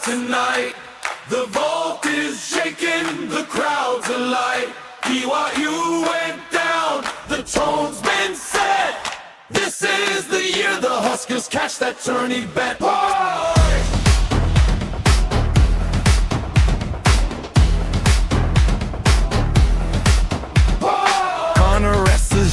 tonight. The vault is shaking, the crowd's alight. BYU went down, the tone's been set. This is the year the Huskers catch that tourney bet. Whoa!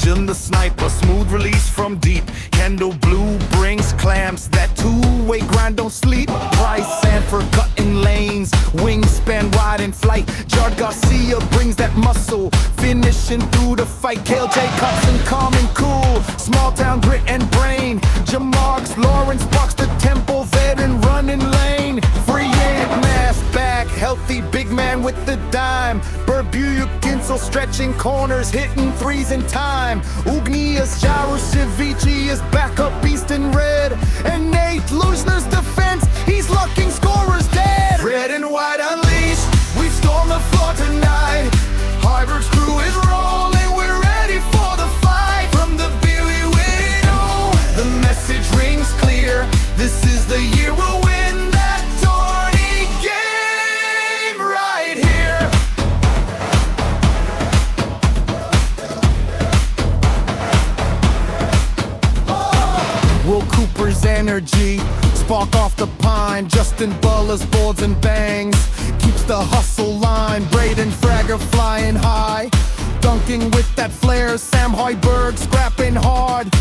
In the sniper, smooth release from deep. Kendall Blue brings clamps, that two-way grind don't sleep. Bryce Sanford cutting lanes, wingspan wide in flight. Jard Garcia brings that muscle, finishing through the fight. Kale Jacobson calm and cool, small town grit and brain. Jamarks, Lawrence Sparks, the Temple vet and running lane. Free Ant Mass back, healthy big man with the dime. Burbuck Ginsel stretching corners, hitting threes in time. Ugnias Jarosevici is back up east in red. And Nate Lusner's defense, he's locking scorers dead. Red and white unleashed, we storm the floor tonight. Hoiberg's crew is rolling, we're ready for the fight. From the Billy window, the message rings clear. This is the year we'll win that tourney game right here. Will Cooper's energy spark off the pine. Justin Butler's boards and bangs keeps the hustle line. Braden Fragger flying high, dunking with that flair. Sam Hoiberg scrapping hard,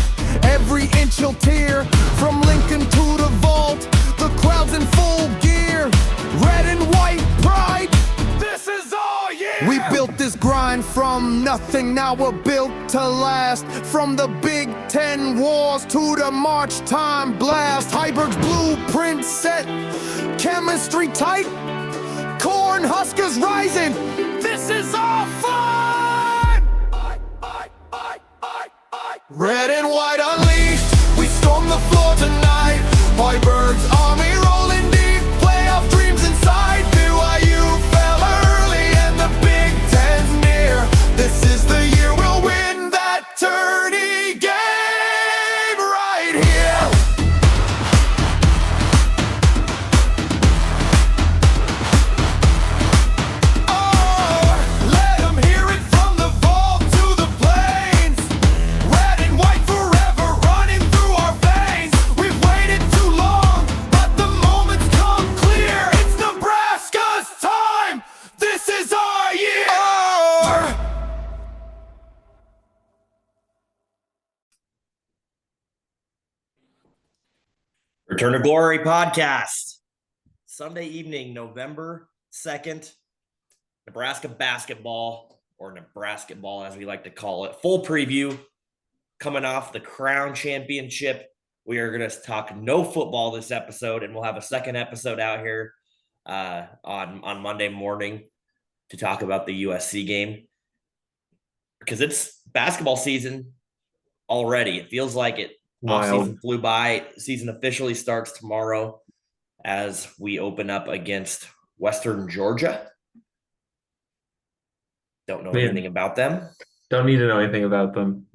every inch he'll tear. From Lincoln to the vault, the crowd's in full gear. Red and white pride, this is our year. We built this grind from nothing, now we're built to last. From the Big Ten wars to the March time blast. Hoiberg's blueprint set, chemistry tight. Corn Huskers rising, this is our fun! Red and white unleashed, we storm the floor tonight. Hoiberg's army rolling deep, playoff dreams inside. BYU fell early and the Big Ten's near. This is the year we'll win that tourney game right here. Oh, let 'em hear it from the vault to the plains. Red and white forever running through our veins. We've waited too long, but the moment's come clear. It's Nebraska's time. This is our year. Return to Glory podcast. Sunday evening, November 2nd, Nebraska basketball, or Nebraska ball as we like to call it. Full preview coming off the Crown Championship. We are going to talk no football this episode, and we'll have a second episode out here on Monday morning to talk about the USC game, because it's basketball season already. It feels like it. Off-season flew by. Season officially starts tomorrow as we open up against Western Georgia. Don't know anything about them. Don't need to know anything about them.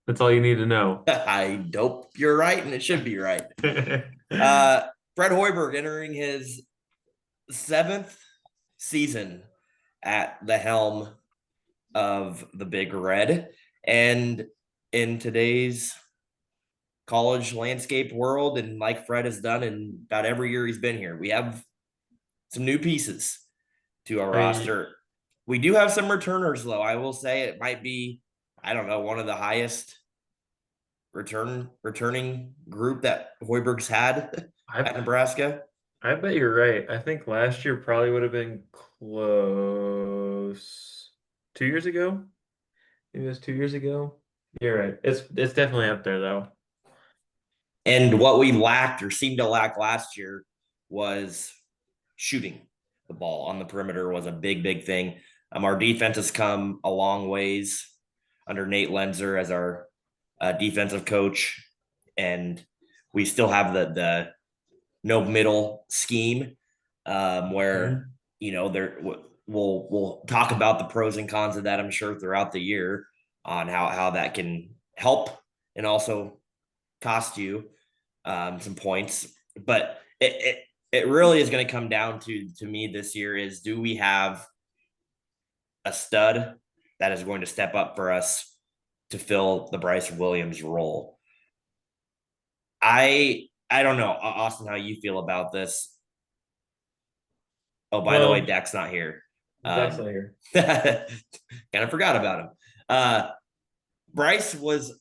That's all you need to know. I hope you're right, and it should be right. Fred Hoiberg entering his 7th season at the helm of the Big Red. And in today's college landscape world, and like Fred has done in about every year he's been here, we have some new pieces to our roster. We do have some returners, though. I will say it might be, I don't know, one of the highest returning group that Hoiberg's had at Nebraska. I bet you're right. I think last year probably would have been close. 2 years ago? Maybe it was 2 years ago. You're right. It's definitely up there, though. And what we lacked or seemed to lack last year was shooting the ball on the perimeter was a big thing. Our defense has come a long ways under Nate Lenzer as our defensive coach, and we still have the no middle scheme where we'll talk about the pros and cons of that, I'm sure, throughout the year on how that can help and also cost you some points. But it really is going to come down to me this year is, do we have a stud that is going to step up for us to fill the Bryce Williams role? I don't know, Austin, how you feel about this. Oh, by the way, Well, Dak's not here. Dak's not here. Kind of forgot about him. Bryce was,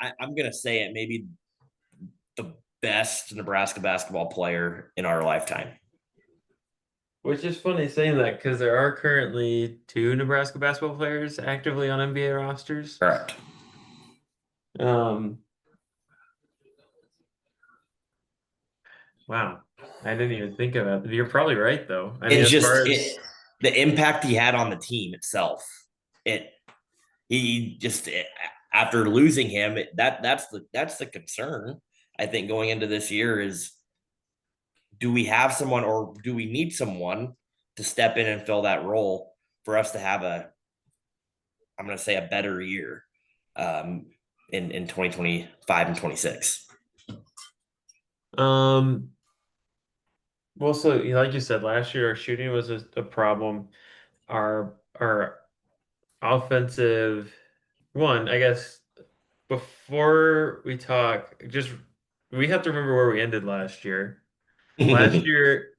I'm going to say it, maybe the best Nebraska basketball player in our lifetime. Which is funny saying that because there are currently 2 Nebraska basketball players actively on NBA rosters. Correct. Um, wow, I didn't even think about it. You're probably right, though. I mean, It's as far just as the impact he had on the team itself. It he just after losing him, that's the concern. I think going into this year is, do we have someone or do we need someone to step in and fill that role for us to have I'm going to say a better year in 2025 and 26. Well, so like you said, last year our shooting was a problem. Our offensive one, I guess, before we talk, just we have to remember where we ended last year. Last year,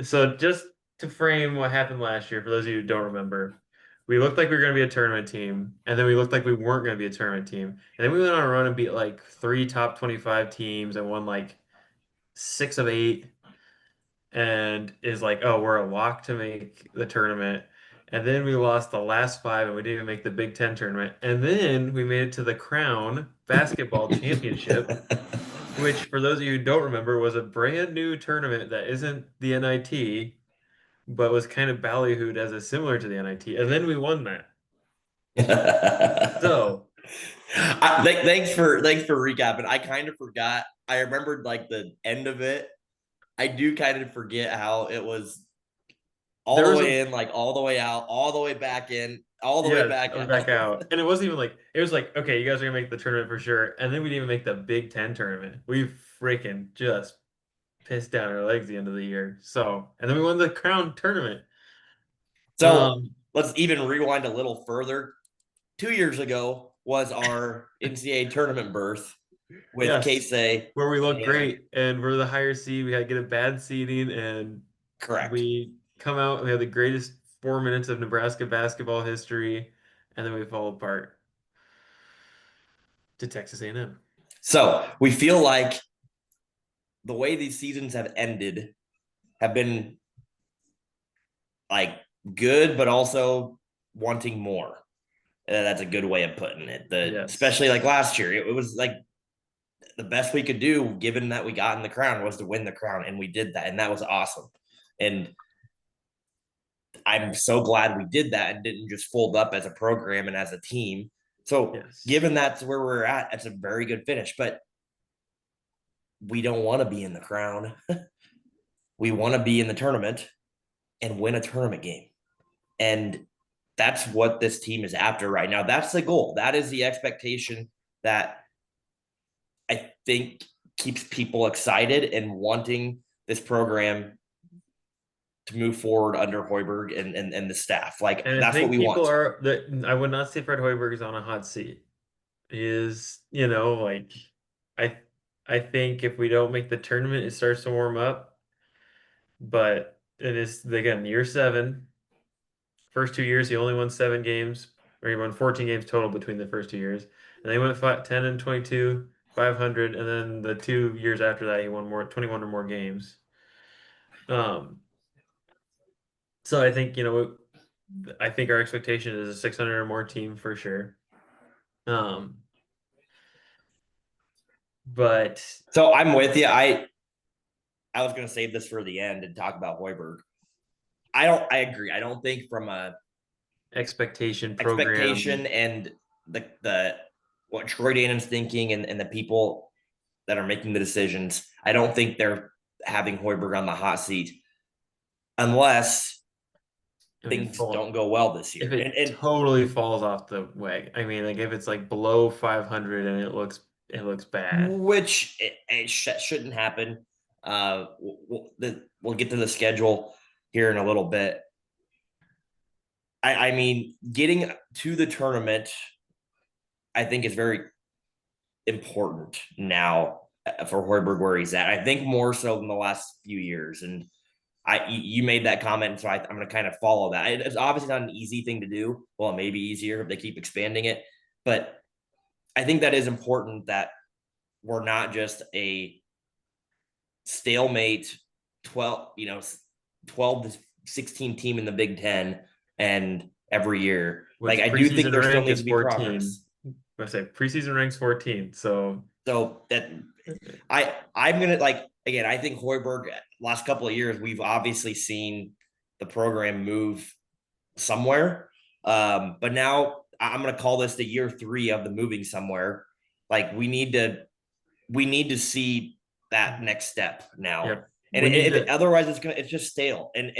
so just to frame what happened last year, for those of you who don't remember, we looked like we were going to be a tournament team, and then we looked like we weren't going to be a tournament team, and then we went on a run and beat like 3 top 25 teams and won like 6 of 8, and is like, oh, we're a lock to make the tournament. And then we lost the last 5 and we didn't even make the Big Ten tournament. And then we made it to the Crown Basketball Championship, which, for those of you who don't remember, was a brand new tournament that isn't the NIT, but was kind of ballyhooed as a similar to the NIT. And then we won that. So, Thanks for recapping. I kind of forgot. I remembered like the end of it. I do kind of forget how it was all there the was way in, like all the way out, all the way back in, all the way back I was out. back out. And it wasn't even like, it was like, okay, you guys are gonna make the tournament for sure. And then we didn't even make the Big Ten tournament. We freaking just pissed down our legs the end of the year. So, and then we won the Crown tournament. So Um, let's even rewind a little further. 2 years ago was our NCAA tournament berth with yes, Casey, where we look and great and we're the higher seed. We had to get a bad seeding and correct. we come out and we have the greatest 4 minutes of Nebraska basketball history, and then we fall apart to Texas A&M. So we feel like the way these seasons have ended have been like good, but also wanting more. That's a good way of putting it. Yes. Especially like last year, it was like the best we could do, given that we got in the crown, was to win the crown, and we did that, and that was awesome. And I'm so glad we did that and didn't just fold up as a program and as a team. So, Yes. given that's where we're at, it's a very good finish. But we don't want to be in the crown. We want to be in the tournament and win a tournament game. And that's what this team is after right now. That's the goal. That is the expectation that I think keeps people excited and wanting this program to move forward under Hoiberg and the staff. Like, And I that's think what we people want. are that I would not say Fred Hoiberg is on a hot seat. He is, like I I think if we don't make the tournament, it starts to warm up. But it is again year 7. First 2 years, he only won 7 games, or he won 14 games total between the first 2 years. And they went 10 and 22, 500, and then the 2 years after that, he won 21 or more games. So I think, I think our expectation is a 600 or more team for sure. But So I'm with you. I was going to save this for the end and talk about Hoiberg. I agree. I don't think from a expectation program, expectation and the what Troy Danon's thinking and the people that are making the decisions, I don't think they're having Hoiberg on the hot seat unless things don't go well this year. If it And totally falls off the wagon, I mean, like if it's like below 500 and it looks bad, which it shouldn't happen. We'll get to the schedule here in a little bit. I mean, getting to the tournament, I think is very important now for Hoiberg where he's at. I think more so than the last few years. And you made that comment, so I'm going to kind of follow that. It's obviously not an easy thing to do. Well, it may be easier if they keep expanding it, but I think that is important that we're not just a stalemate 12 to 16 team in the Big Ten and every year. Which Like I do think preseason there still rank needs is to be 14. progress. I say preseason ranks 14. So that I'm gonna like again. I think Hoiberg last couple of years we've obviously seen the program move somewhere, but now I'm gonna call this the year 3 of the moving somewhere. Like we need to see that next step now. Yep. And otherwise it's just stale. And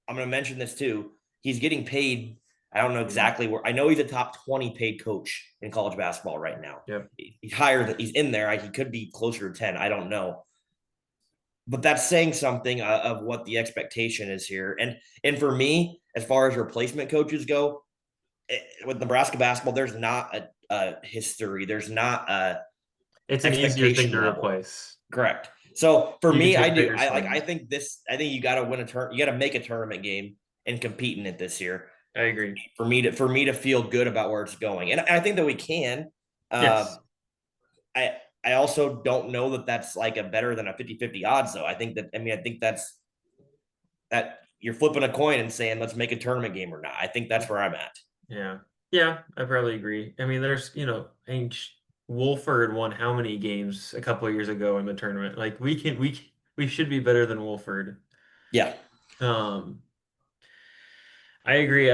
I'm gonna mention this too. He's getting paid. I don't know exactly where. I know he's a top 20 paid coach in college basketball right now. Yep. He's higher than he's in there. He could be closer to 10. I don't know. But that's saying something of what the expectation is here. And for me, as far as replacement coaches go, with Nebraska basketball, there's not a history. There's not a it's an easier thing to level. replace. Correct. So for You can me, take I do. bigger I like. swings. I think you got to win a turn. You got to make a tournament game and compete in it this year. I agree. For me to feel good about where it's going, and I think that we can. Yes. I also don't know that that's like a better than a 50-50 odds though. I think that's that you're flipping a coin and saying let's make a tournament game or not. I think that's where I'm at. Yeah. Yeah, I probably agree. I mean, there's, Wolford won how many games a couple of years ago in the tournament? Like we should be better than Wolford. Yeah. Um, I agree.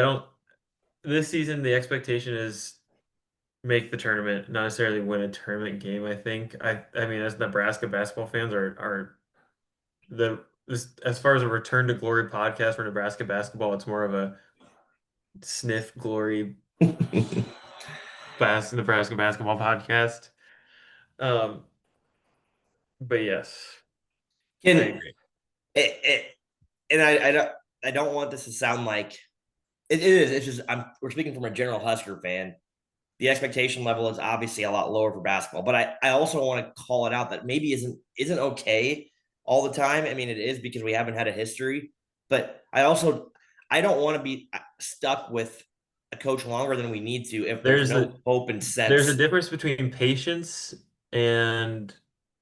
This season the expectation is make the tournament, not necessarily win a tournament game, I think. I mean, as Nebraska basketball fans are as far as a return to glory podcast for Nebraska basketball, it's more of a sniff glory Nebraska basketball podcast. But yes, I And agree. I don't want this to sound like it is. It's just we're speaking from a general Husker fan. The expectation level is obviously a lot lower for basketball, but I also want to call it out that maybe isn't okay all the time. I mean, it is because we haven't had a history, but I don't want to be stuck with a coach longer than we need to if there's no hope and sense. There's a difference between patience and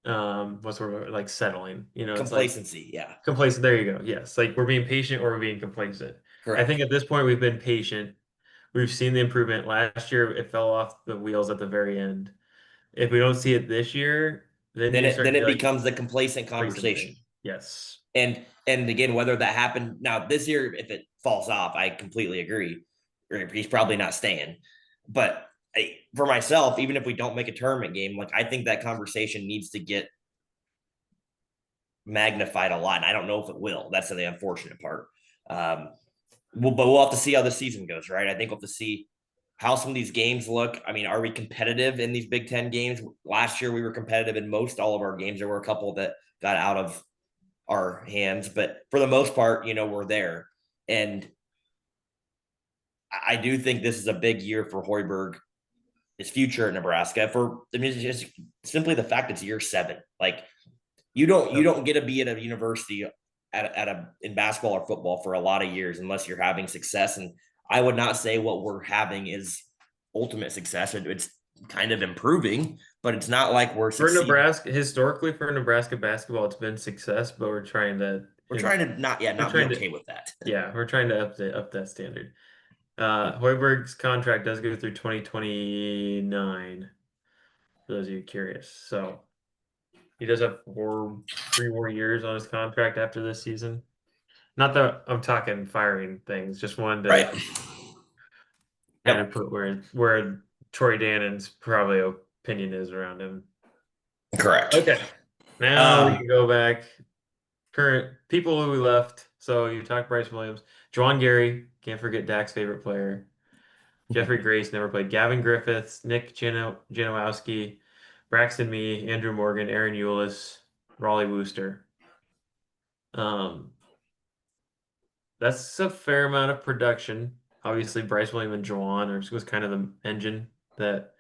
what's the word, like settling. Complacency. It's like, yeah. Complacent. There you go. Yes. Like we're being patient or we're being complacent. Correct. I think at this point we've been patient. We've seen the improvement. Last year it fell off the wheels at the very end. If we don't see it this year, then it becomes the complacent conversation. Yes. And again, whether that happened now this year, if it falls off, I completely agree. He's probably not staying. But for myself, even if we don't make a tournament game, like I think that conversation needs to get magnified a lot. And I don't know if it will. That's the unfortunate part. But we'll have to see how the season goes, right? I think we'll have to see how some of these games look. I mean, are we competitive in these Big Ten games? Last year, we were competitive in most all of our games. There were a couple that got out of our hands, but for the most part, we're there. And I do think this is a big year for Hoiberg, his future at Nebraska. It's just simply the fact it's year 7. Like you don't get to be at a university in basketball or football for a lot of years unless you're having success. And I would not say what we're having is ultimate success. It's kind of improving, but it's not like we're succeeding. Historically for Nebraska basketball, it's been success, but we're trying to not be okay with that. Yeah, we're trying to up that standard. Hoiberg's contract does go through 2029. For those of you curious, so he does have 3 more years on his contract after this season. Not that I'm talking firing things, just wanted to kind of put where Troy Dannon's probably opinion is around him. Correct. Okay. Now we can go back. Current people who we left. So you talked Bryce Williams, Juwan Gary, can't forget Dak's favorite player. Jeffrey Grace never played. Gavin Griffiths, Nick Janowski, Braxton Mee, Andrew Morgan, Aaron Eulis, Raleigh Wooster. Um, that's a fair amount of production. Obviously, Bryce Williams and Juwan was kind of the engine that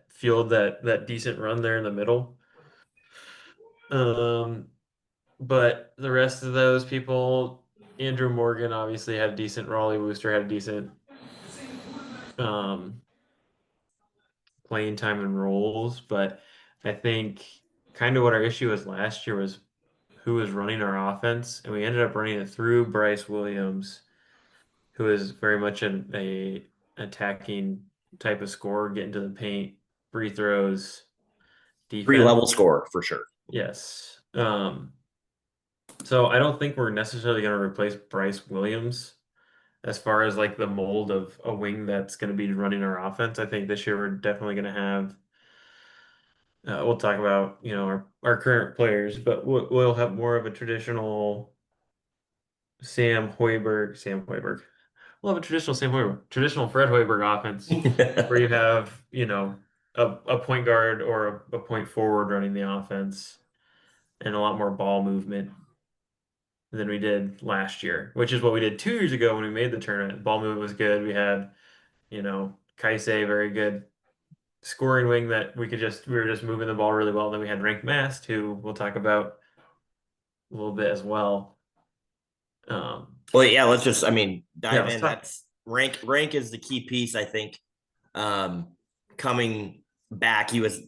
fueled that decent run there in the middle. Um, but the rest of those people, Andrew Morgan obviously had a decent, Raleigh Wooster had a decent um, playing time and roles, but I think kind of what our issue was last year was who was running our offense, and we ended up running it through Bryce Williams, who is very much a attacking type of scorer, getting to the paint, free throws, defense. Three-level scorer for sure. Yes. So I don't think we're necessarily going to replace Bryce Williams as far as like the mold of a wing that's going to be running our offense. I think this year we're definitely going to have. We'll talk about our current players, but we'll have more of a traditional Sam Hoiberg. We'll have a traditional Sam Hoiberg, traditional Fred Hoiberg offense where you have a point guard or a point forward running the offense and a lot more ball movement than we did last year, which is what we did 2 years ago when we made the tournament. Ball movement was good. We had, Kaisei, very good scoring wing that we were just moving the ball really well. Then we had Rank Mast, who we'll talk about a little bit as well. Well, yeah, let's just, dive let's in. talk. That's rank is the key piece, I think. Coming back, he was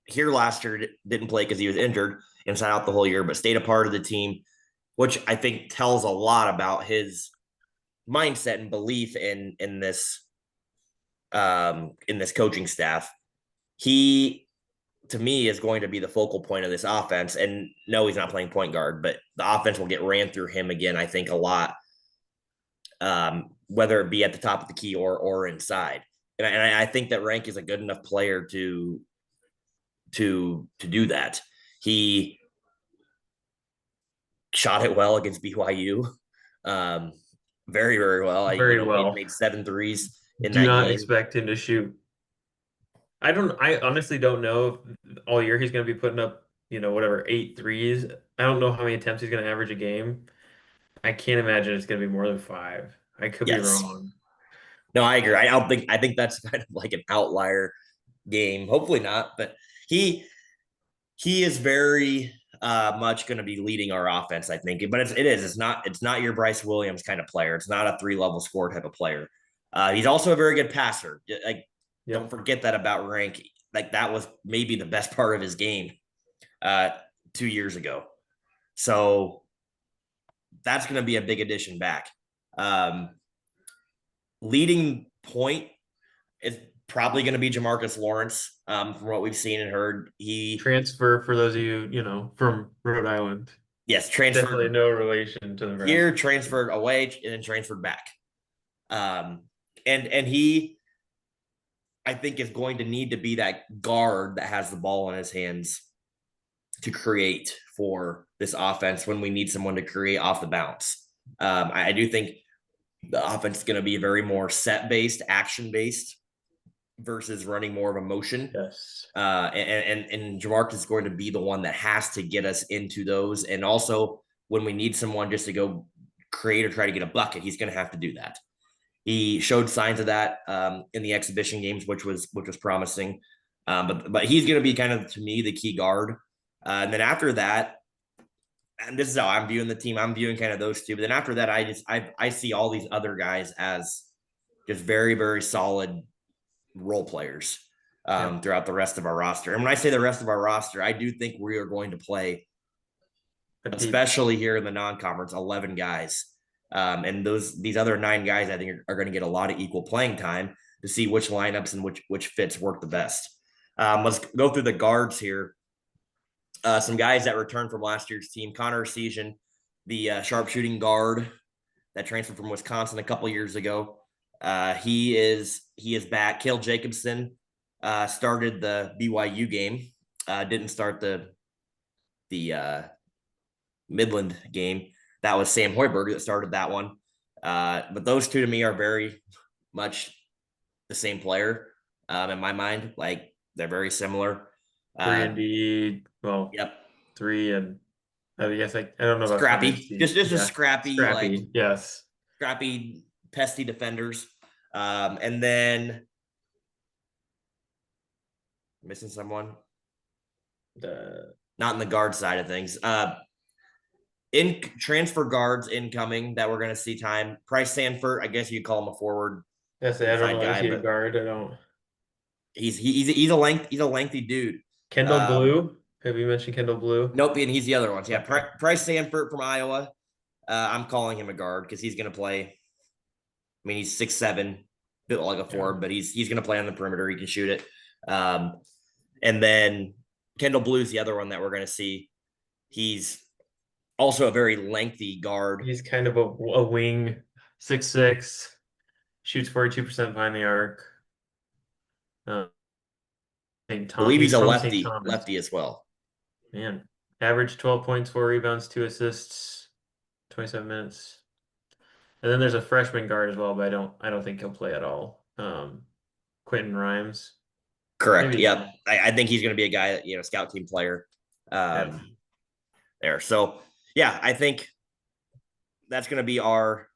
here last year, didn't play because he was injured and sat out the whole year, but stayed a part of the team, which I think tells a lot about his mindset and belief in this coaching staff. He, to me, is going to be the focal point of this offense. And no, he's not playing point guard, but the offense will get ran through him again, I think, a lot, whether it be at the top of the key or inside. And I think that Rank is a good enough player to do that. He shot it well against BYU. Very, very well. Very well. Made 7 threes in Do that not game. expect him to shoot. I honestly don't know if all year he's going to be putting up, whatever, 8 threes. I don't know how many attempts he's going to average a game. I can't imagine it's going to be more than 5. I could be Yes. wrong. No, I agree. I think that's kind of like an outlier game. Hopefully not, but he is very much going to be leading our offense, I think. But it's not your Bryce Williams kind of player. It's not a 3-level score type of player. He's also a very good passer. Like, Yep. don't forget that about Rank. Like, that was maybe the best part of his game 2 years ago. So that's going to be a big addition back. Leading point is probably going to be Jamarcus Lawrence. From what we've seen and heard, he Transfer for those of you, from Rhode Island. transferred. Definitely no relation to the Here, transferred away, and then transferred back. And he, I think, is going to need to be that guard that has the ball in his hands to create for this offense when we need someone to create off the bounce. I do think the offense is going to be very more set-based, action-based versus running more of a motion. Yes. And Jamarcus is going to be the one that has to get us into those. And also, when we need someone just to go create or try to get a bucket, he's going to have to do that. He showed signs of that in the exhibition games, which was promising. But he's going to be kind of, to me, the key guard. And then after that, and this is how I'm viewing the team. I'm viewing kind of those two. But then after that, I see all these other guys as just very, very solid role players throughout the rest of our roster. And when I say the rest of our roster, I do think we are going to play, especially here in the non-conference, 11 guys. And these other 9 guys, I think, are going to get a lot of equal playing time to see which lineups and which fits work the best. Let's go through the guards here. Some guys that returned from last year's team. Connor Season, the sharpshooting guard that transferred from Wisconsin a couple years ago. He is back. Cale Jacobson started the BYU game. Didn't start the Midland game. That was Sam Hoiberg that started that one. But those two to me are very much the same player in my mind. Like, they're very similar. 3 and D. Well, Yep. 3 and I guess I don't know about Scrappy, clemency. just a Yeah, scrappy, like scrappy. Yes. scrappy, pesty defenders. And then missing someone, The not in the guard side of things. In transfer guards incoming that we're going to see time. Price Sanford, I guess you call him a forward I don't inside know. Is guy, he a but guard? I don't. he's a lengthy dude. Kendall Um, Blue. Have you mentioned Kendall Blue? nope, and he's the other ones. Yeah, Okay. Price Sanford from Iowa. I'm calling him a guard because he's going to play. I mean, he's 6'7", built like a forward, Yeah. but he's going to play on the perimeter. He can shoot it. And then Kendall Blue's the other one that we're going to see. He's also a very lengthy guard. He's kind of a wing, 6'6", shoots 42% behind the arc. I believe he's He's a from St. lefty, Thomas. lefty as well. Man, average 12 points, 4 rebounds, 2 assists, 27 minutes. And then there's a freshman guard as well, but I don't think he'll play at all. Quentin Rhymes. Correct. Maybe. Yep. I think he's going to be a guy that, scout team player Yeah. there. So, yeah, I think that's going to be our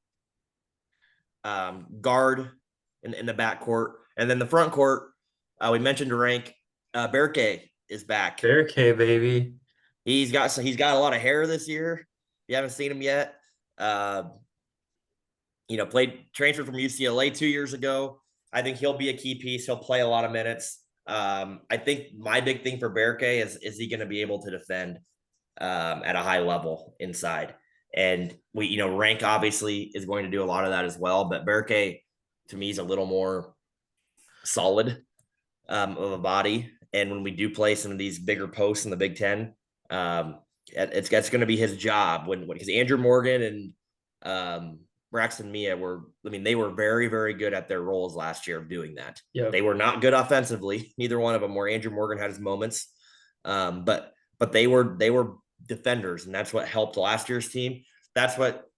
guard in the backcourt. And then the front court, we mentioned to rank Berke is back. Berke, baby. He's got a lot of hair this year. You haven't seen him yet. Played transferred from UCLA 2 years ago. I think he'll be a key piece. He'll play a lot of minutes. I think my big thing for Berke is he going to be able to defend at a high level inside? And rank obviously is going to do a lot of that as well. But Berke, to me, is a little more solid of a body. And when we do play some of these bigger posts in the Big Ten, it's going to be his job because Andrew Morgan and Braxton Mia they were very, very good at their roles last year of doing that. Yep. They were not good offensively. Neither one of them were. Andrew Morgan had his moments. But they were defenders, and that's what helped last year's team. That's what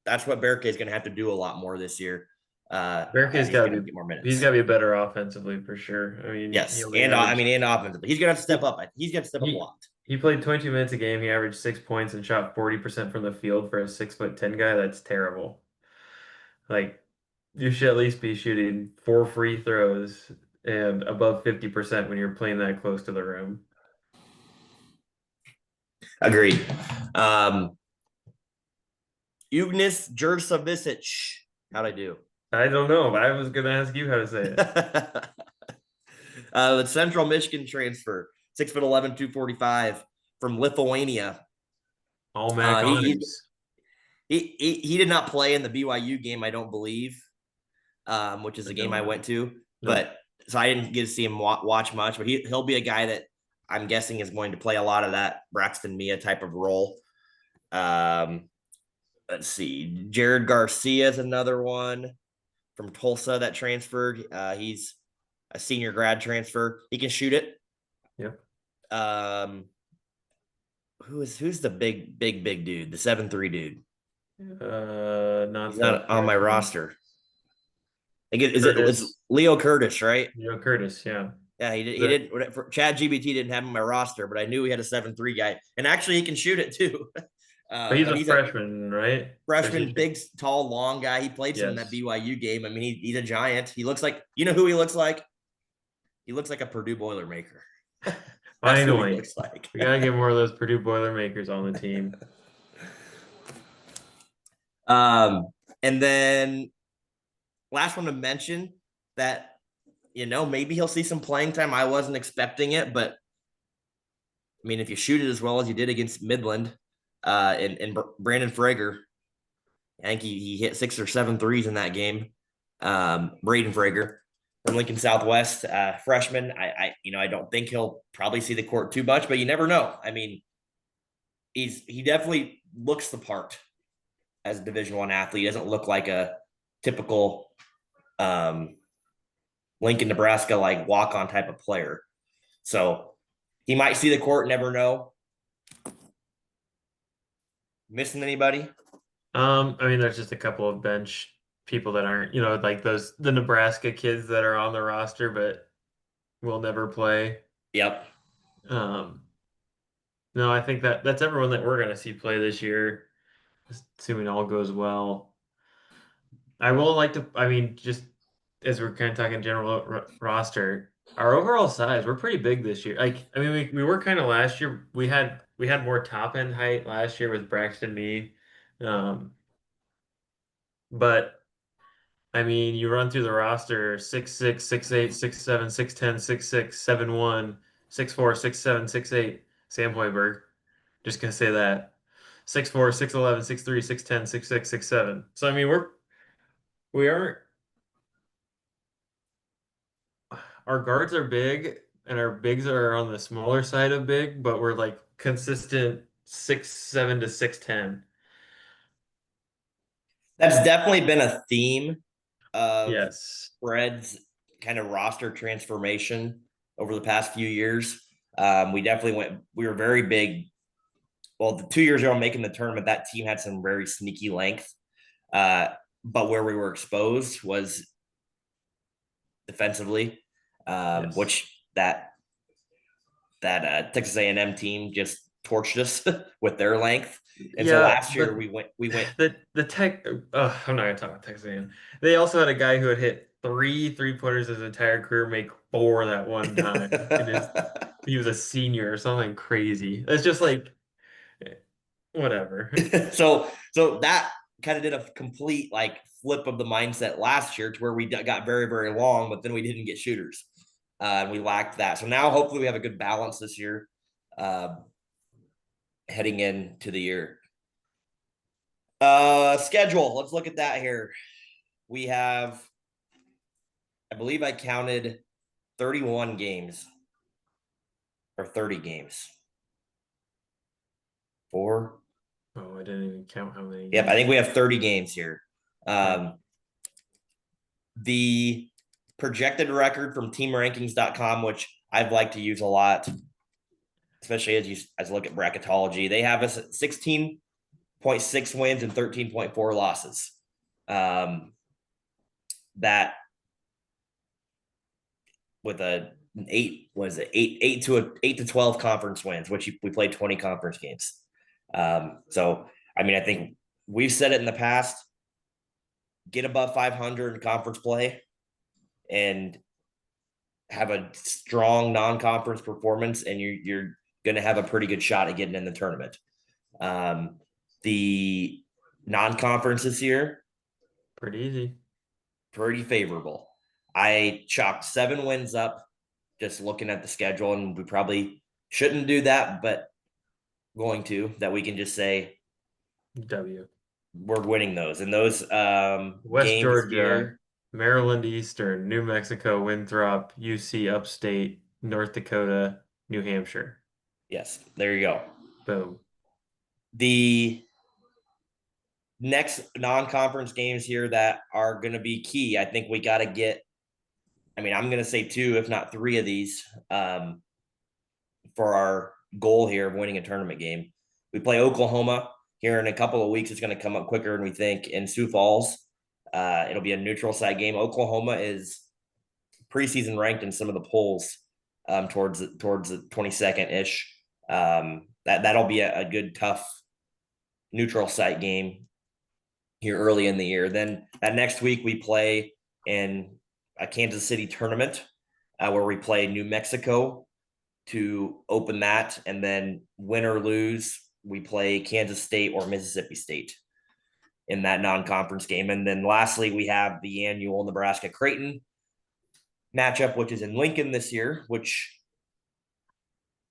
Berke is going to have to do a lot more this year. Berke's got to get more minutes. He's got to be better offensively for sure. I mean, yes, he and averaged, offensively, he's going to have to step up. He's going to step up a lot. He played 22 minutes a game. He averaged 6 points and shot 40% from the field for a 6'10" guy. That's terrible. Like, you should at least be shooting 4 free throws and above 50% when you're playing that close to the rim. Agreed. Ugnis Jursovic. How'd I do? I don't know. I was going to ask you how to say it. The Central Michigan transfer, 6'11", 245 from Lithuania. All Mac he did not play in the BYU game, I don't believe, which is a game I went to. No. But so I didn't get to see him watch much. But he'll be a guy that I'm guessing is going to play a lot of that Braxton Mia type of role. Let's see. Jared Garcia is another one from Tulsa that transferred. He's a senior grad transfer. He can shoot it. Yep. Who's the big dude? The 7'3" dude. He's not on my roster. I think it's Leo Curtis, right? Leo Curtis, yeah. Yeah, he did. Chad GBT didn't have him on my roster, but I knew he had a 7'3" guy, and actually he can shoot it too. But he's a freshman, right? Freshman, big, tall, long guy. He played some in that BYU game. I mean, he's a giant. He looks like, you know who he looks like? He looks like a Purdue Boilermaker. Finally, he looks like. We gotta get more of those Purdue Boilermakers on the team. And then last one to mention that, maybe he'll see some playing time. I wasn't expecting it, but I mean, if you shoot it as well as you did against Midland, and Brandon Frager, I think he hit 6 or 7 threes in that game. Braden Frager from Lincoln Southwest, freshman. I don't think he'll probably see the court too much, but you never know. I mean, he definitely looks the part as a Division I athlete. He doesn't look like a typical Lincoln, Nebraska like walk-on type of player. So he might see the court, never know. Missing anybody? I mean, there's just a couple of bench people that aren't, like the Nebraska kids that are on the roster but will never play. Yep. No, I think that's everyone that we're gonna see play this year, assuming all goes well. I will like to, I mean, just as we're kind of talking general roster, our overall size, we're pretty big this year. Like, I mean, we were kind of last year. We had more top end height last year with Braxton me. Um, but I mean, you run through the roster 6'6", 6'8", 6'7", 6'10", 6'6", 7'1", 6'4", 6'7", 6'8", Sam Hoiberg. Just gonna say that. 6'4", 6'11", 6'3", 6'10", 6'6", 6'7". So I mean, we aren't our guards are big and our bigs are on the smaller side of big, but we're like consistent 6'7" to 6'10". That's definitely been a theme of Yes. Fred's kind of roster transformation over the past few years. We definitely we were very big. Well, the 2 years ago making the tournament, that team had some very sneaky length. Uh, but where we were exposed was defensively, Yes. which that Texas A&M team just torched us with their length. And so Yeah, last year but we went the tech I'm not gonna talk about Texas A&M. They also had a guy who had hit 3 3-pointers his entire career, make 4 that one time. And he was a senior or something crazy. It's just like whatever. so that kind of did a complete like flip of the mindset last year to where we got very very long, but then we didn't get shooters, and we lacked that. So now hopefully we have a good balance this year, uh, heading into the year. Schedule. Let's look at that here. We have, I believe I counted 31 games or 30 games. Four. Oh, I didn't even count how many Yep, I games. think we have 30 games here. Okay. The projected record from teamrankings.com, which I've liked to use a lot, especially as you look at bracketology, they have us at 16.6 wins and 13.4 losses. That with an eight was it eight to 12 conference wins, which we played 20 conference games. So I mean, I think we've said it in the past. Get above 500 in conference play and have a strong non-conference performance, and you're going to have a pretty good shot at getting in the tournament. The non-conference this year, Pretty easy. pretty favorable. I chalked 7 wins up just looking at the schedule, and we probably shouldn't do that, but going to, that we can just say W. we're winning those. And those West games Georgia, here, Maryland Eastern, New Mexico, Winthrop, UC Upstate, North Dakota, New Hampshire. yes, there you go. Boom. The next non-conference games here that are going to be key, I think we got to get, I mean, I'm going to say 2, if not 3 of these, for our goal here of winning a tournament game. We play Oklahoma here in a couple of weeks. It's going to come up quicker than we think in Sioux Falls. It'll be a neutral site game. Oklahoma is preseason ranked in some of the polls, towards the 22nd ish. That'll be a good tough neutral site game here early in the year. Then that next week we play in a Kansas City tournament, where we play New Mexico to open that, and then win or lose, we play Kansas State or Mississippi State in that non-conference game. And then lastly, we have the annual Nebraska Creighton matchup, which is in Lincoln this year, which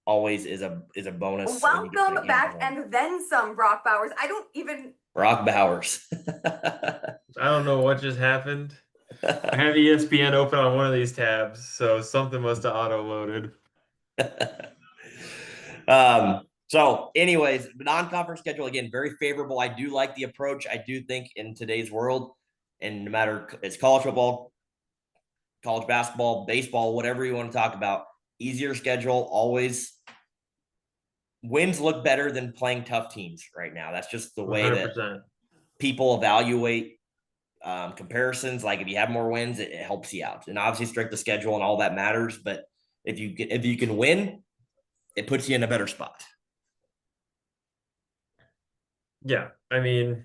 always is a bonus. Welcome back, and then some, Brock Bowers. I don't even. Brock Bowers. I don't know what just happened. I have ESPN open on one of these tabs, so something must have auto-loaded. So anyways, non-conference schedule, again, very favorable. I do like the approach. I do think in today's world, and no matter it's college football, college basketball, baseball, whatever you want to talk about, easier schedule always wins look better than playing tough teams right now. That's just the way that 100%. people evaluate comparisons. Like if you have more wins, it helps you out. And obviously strength of schedule and all that matters. But if you can win, it puts you in a better spot. Yeah, I mean,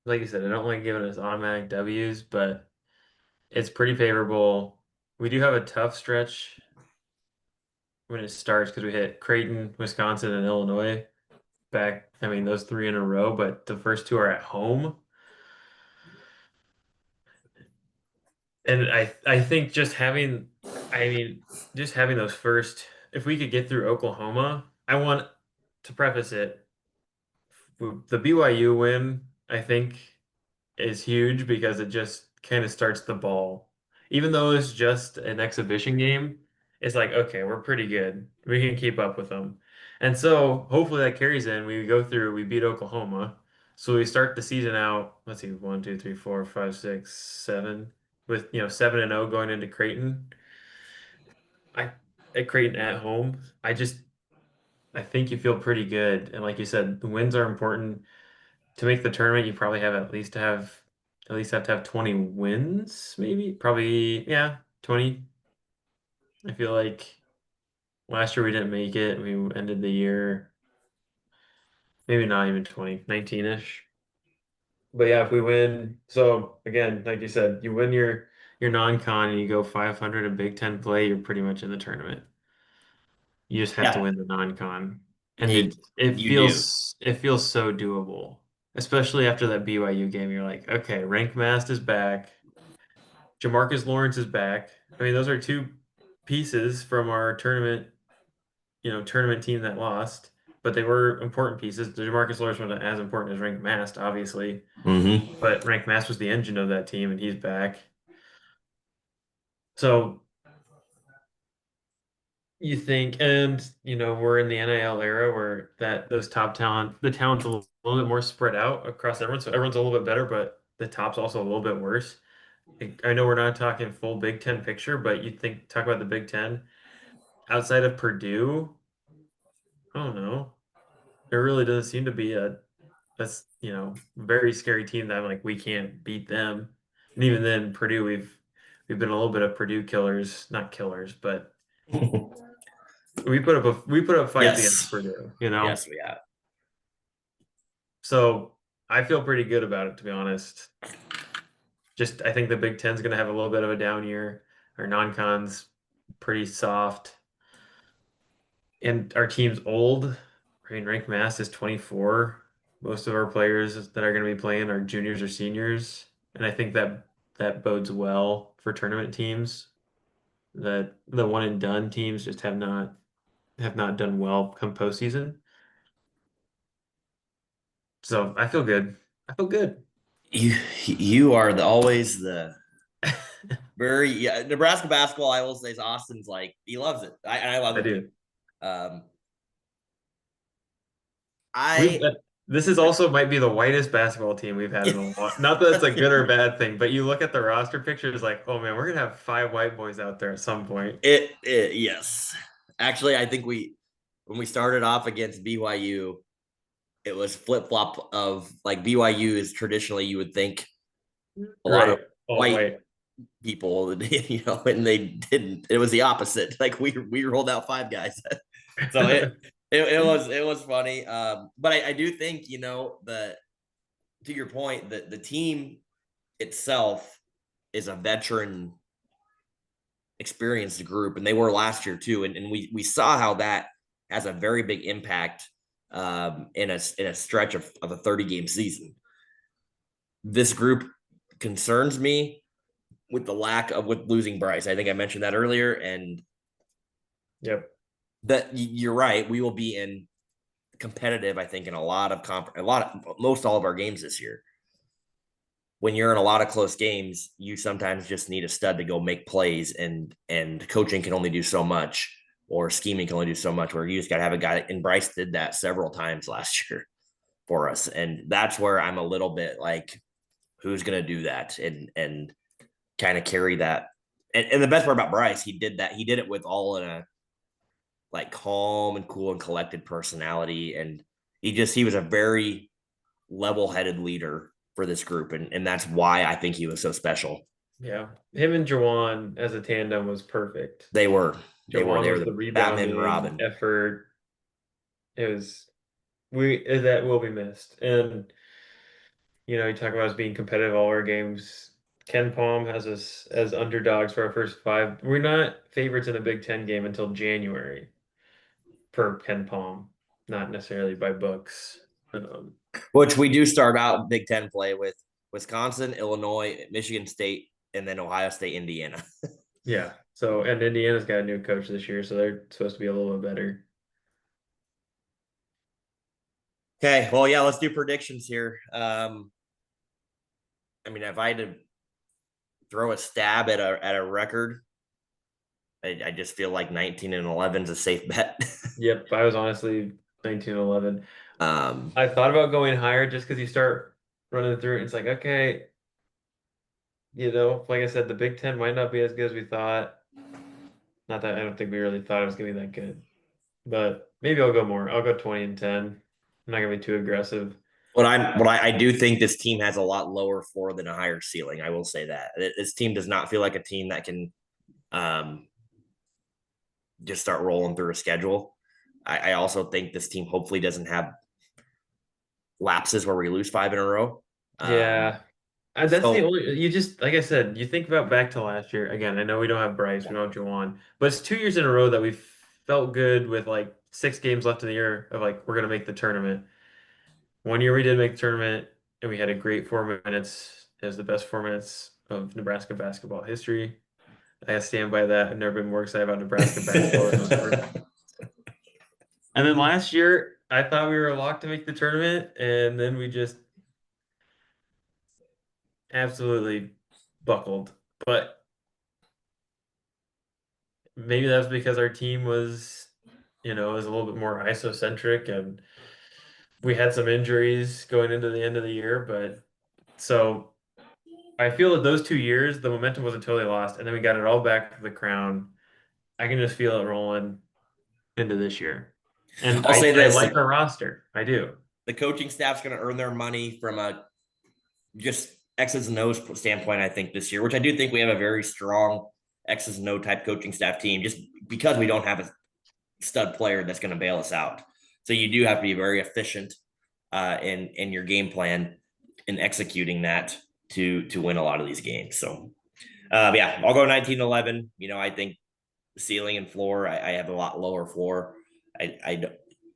like you said, I don't like giving us automatic W's, but it's pretty favorable. We do have a tough stretch when it starts because we hit Creighton, Wisconsin, and Illinois back. I mean, those three in a row, but the first two are at home. And I think just having those first, if we could get through Oklahoma, I want to preface it. The BYU win, I think, is huge because it just kind of starts the ball. Even though it's just an exhibition game, it's like, okay, we're pretty good. We can keep up with them. And so hopefully that carries in. We go through, we beat Oklahoma. So we start the season out, let's see, 1, 2, 3, 4, 5, 6, 7, with 7-0 going into Creighton. I at Creighton at home. I think you feel pretty good. And like you said, the wins are important to make the tournament. You probably have at least have to have 20 wins, maybe. Probably, yeah, 20. I feel like last year we didn't make it. We ended the year maybe not even 20, 19-ish. But yeah, if we win, so again, like you said, you win your non-con and you go 500 in Big Ten play, you're pretty much in the tournament. You just have to Yeah, win the non-con. And you, you do. it feels so doable. Especially after that BYU game, you're like, okay, Rank Mast is back. Jamarcus Lawrence is back. I mean, those are two pieces from our tournament team that lost, but they were important pieces. The Jamarcus Lawrence wasn't as important as Rank Mast, obviously, Mm-hmm. but Rank Mast was the engine of that team, and he's back. So you think, and we're in the NIL era where those top talent, the talent's a little bit more spread out across everyone, so everyone's a little bit better, but the top's also a little bit worse. I know we're not talking full Big Ten picture, but talk about the Big Ten outside of Purdue. I don't know. There really doesn't seem to be that's very scary team that I'm like we can't beat them. And even then, Purdue, we've been a little bit of Purdue killers, not killers, but we put up fights against Yes. Purdue, Yes, we have. So I feel pretty good about it, to be honest. Just I think the Big Ten's going to have a little bit of a down year. Our non-con's pretty soft, and our team's old. I mean, Rank Mass is 24. Most of our players that are going to be playing are juniors or seniors, and I think that bodes well for tournament teams. That the one and done teams just have not done well come postseason. So I feel good. I feel good. You are always the very, yeah, Nebraska basketball. I will say, is Austin's like he loves it. I love I it too. do. Um, We've I this is also might be the whitest basketball team we've had in a while. Not that it's a good or bad thing, but you look at the roster pictures like, oh man, we're gonna have 5 white boys out there at some point. it yes. Actually, I think when we started off against BYU, it was flip flop of like BYU is traditionally you would think a lot of Right. All white white. people, and they didn't. It was the opposite. Like we rolled out 5 guys, so it was funny. But I do think the to your point that the team itself is a veteran, experienced group, and they were last year too, and we saw how that has a very big impact in a stretch of a 30-game season. This group concerns me with losing Bryce. I think I mentioned that earlier, and Yep. that you're right. We will be in competitive, I think, in most all of our games this year. When you're in a lot of close games, you sometimes just need a stud to go make plays, and coaching can only do so much, or scheming can only do so much. Where you just got to have a guy, and Bryce did that several times last year for us, and that's where I'm a little bit like, who's going to do that and kind of carry that. And the best part about Bryce, he did that. He did it with all in a like calm and cool and collected personality, and he was a very level-headed leader for this group, and that's why I think he was so special. Yeah. Him and Jawan as a tandem was perfect. They were Jawan was the the Batman and rebounding Robin. effort. It was that will be missed. And you talk about us being competitive all our games. Ken Palm has us as underdogs for our first 5. We're not favorites in a Big Ten game until January per Ken Palm, not necessarily by books. Which we do start out Big Ten play with Wisconsin, Illinois, Michigan State, and then Ohio State, Indiana. Yeah. So, and Indiana's got a new coach this year, so they're supposed to be a little bit better. Okay, well, yeah, let's do predictions here. I mean, if I had to throw a stab at a record, I just feel like 19-11 is a safe bet. Yep, I was honestly 19-11. um, I thought about going higher just because you start running through it. It's like, okay, like I said, the Big Ten might not be as good as we thought. Not that I don't think we really thought it was gonna be that good, but maybe I'll go more. I'll go 20-10. I'm not gonna be too aggressive. I do think this team has a lot lower floor than a higher ceiling. I will say that this team does not feel like a team that can just start rolling through a schedule. I also think this team hopefully doesn't have lapses where we lose 5 in a row. Yeah. That's so- the only you just like I said, you think about back to last year. Again, I know we don't have Bryce, we don't have Juwan, but it's 2 years in a row that we felt good with like 6 games left in the year of like we're gonna make the tournament. One year we did make the tournament and we had a great 4 minutes. It was the best 4 minutes of Nebraska basketball history. I stand by that. I've never been more excited about Nebraska basketball than ever. And then last year, I thought we were locked to make the tournament, and then we just absolutely buckled. But maybe that's because our team was a little bit more isocentric, and we had some injuries going into the end of the year. But so I feel that those 2 years, the momentum wasn't totally lost, and then we got it all back to the crown. I can just feel it rolling into this year. And I'll say I this: like our roster. I do. the coaching staff's going to earn their money from a just X's and O's standpoint. I think this year, which I do think we have a very strong X's and O type coaching staff team, just because we don't have a stud player that's going to bail us out. So you do have to be very efficient in your game plan in executing that to win a lot of these games. So yeah, I'll go 19-11. I think ceiling and floor, I have a lot lower floor. I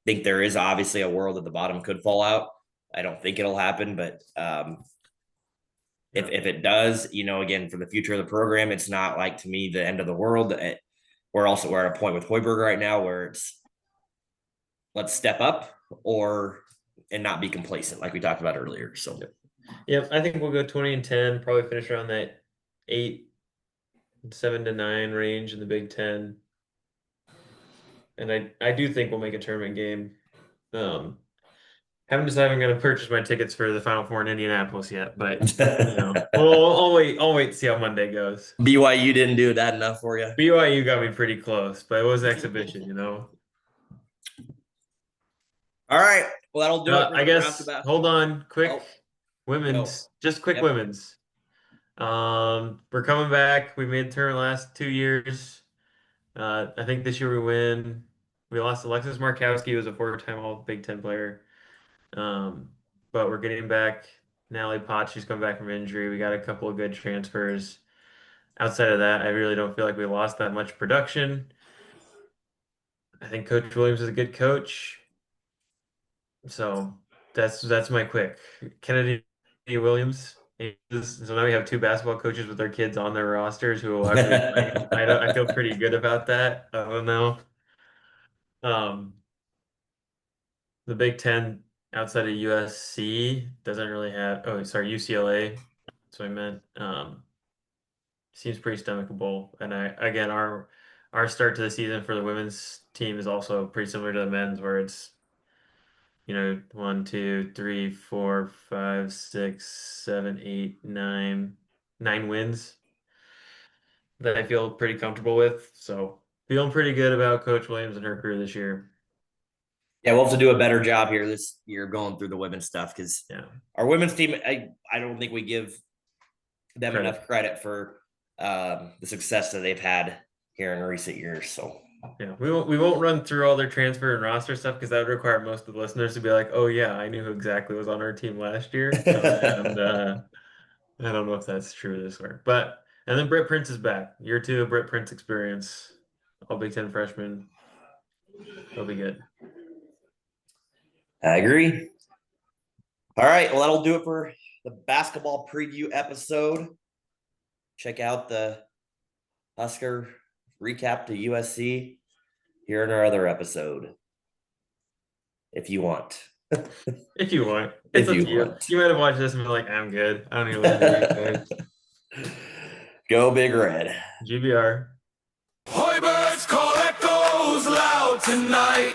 think there is obviously a world that the bottom could fall out. I don't think it'll happen, but if it does, again, for the future of the program, it's not like to me the end of the world. We're at a point with Hoiberg right now where it's let's step up and not be complacent like we talked about earlier. So Yep, I think we'll go 20-10, probably finish around that 7-9 range in the Big Ten. And I do think we'll make a tournament game. Haven't decided I'm going to purchase my tickets for the Final Four in Indianapolis yet, but I'll wait to see how Monday goes. BYU didn't do that enough for you. BYU got me pretty close, but it was exhibition. All right, well that'll do it. I guess. Hold on, quick women's, just quick Yep. women's. We're coming back. We made the tournament last 2 years. I think this year we win. We lost Alexis Markowski, who was a 4-time All Big Ten player. But we're getting back Natalie Potts. She's come back from injury. We got a couple of good transfers. Outside of that, I really don't feel like we lost that much production. I think Coach Williams is a good coach. So that's my quick. Kennedy Williams. So now we have 2 basketball coaches with their kids on their rosters who will actually I feel pretty good about that. I don't know. The Big Ten outside of USC doesn't really have UCLA. That's what I meant. Seems pretty stomachable. And our start to the season for the women's team is also pretty similar to the men's, where it's 1, 2, 3, 4, 5, 6, 7, 8, 9 wins that I feel pretty comfortable with. So feeling pretty good about Coach Williams and her career this year. Yeah, we'll have to do a better job here this year going through the women's stuff because our women's team, I don't think we give them enough credit for the success that they've had here in recent years. So Yeah, we won't run through all their transfer and roster stuff because that would require most of the listeners to be like, "Oh yeah, I knew who exactly was on our team last year," and I don't know if that's true this year. But and then Britt Prince is back. Year 2 of Britt Prince experience. All Big Ten freshmen. They'll be good. I agree. All right, well, that'll do it for the basketball preview episode. Check out the Husker recap to USC here in our other episode, if you want. If you want. If It's up you to you. want. You might have watched this and be like, I'm good. I don't even listen to you guys. Go Big Red. GBR. Hoiberg's call echoes loud tonight.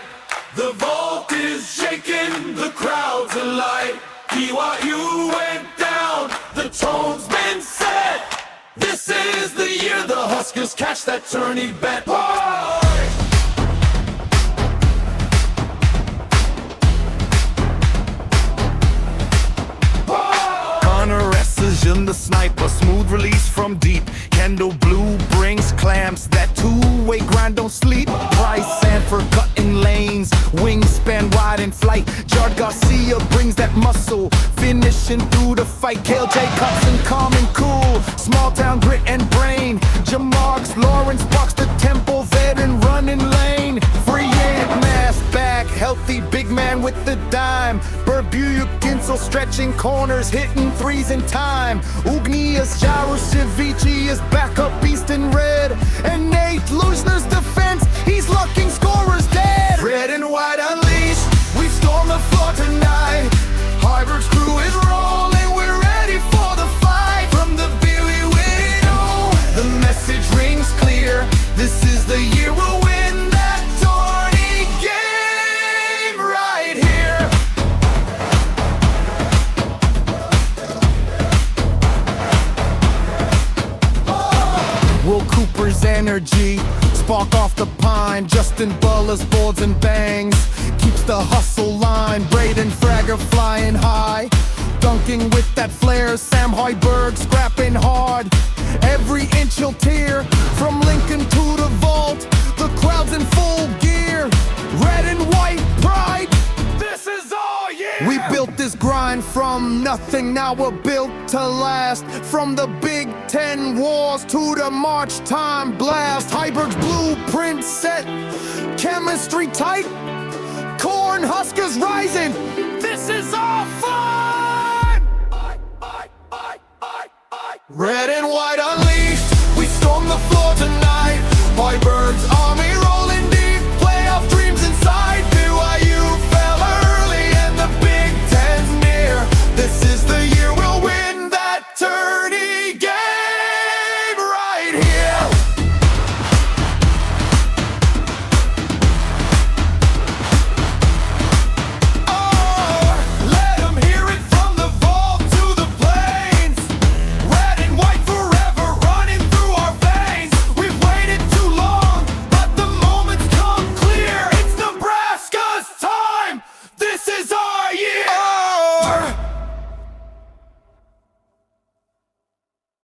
The vault is shaking, the crowd's alight. BYU went down, the tone's been set. This is the year the Huskers catch that tourney bet. Oh! Precision, the sniper, smooth release from deep. Kendall Blue brings clamps, that two-way grind don't sleep. Bryce Sanford cutting lanes, wingspan wide in flight. Jard Garcia brings that muscle, finishing through the fight. Kale Jacobson calm and cool, small town grit and brain. Jamarks, Lawrence Sparks the tempo, veteran running lane. Free Ant mass back, healthy big man with the dime. Burbuya Ginsel stretching corners, hitting threes in time. Ugnias Jarosevici is back up east in red. And Nate Lushner's defense, he's locking scorers dead. Red and white unleashed, we storm the floor tonight. Hoiberg's crew is rolling, we're ready for the fight. From the Billy we know, the message rings clear. This is the year we'll win that tourney game right here. Will Cooper's energy spark off the pine. Justin Buller's boards and bangs keeps the hustle line. Braden Fragger flying high, dunking with that flair. Sam Hoiberg scrapping hard. Every inch he'll tear from Lincoln to the vault. The crowd's in full gear. Red and white pride. This is all year. We built this grind from nothing, now we're built to last. From the Big Ten wars to the March time blast. Hoiberg's blueprint set, chemistry tight. Corn Huskers rising. This is all fun. Red and white unleashed.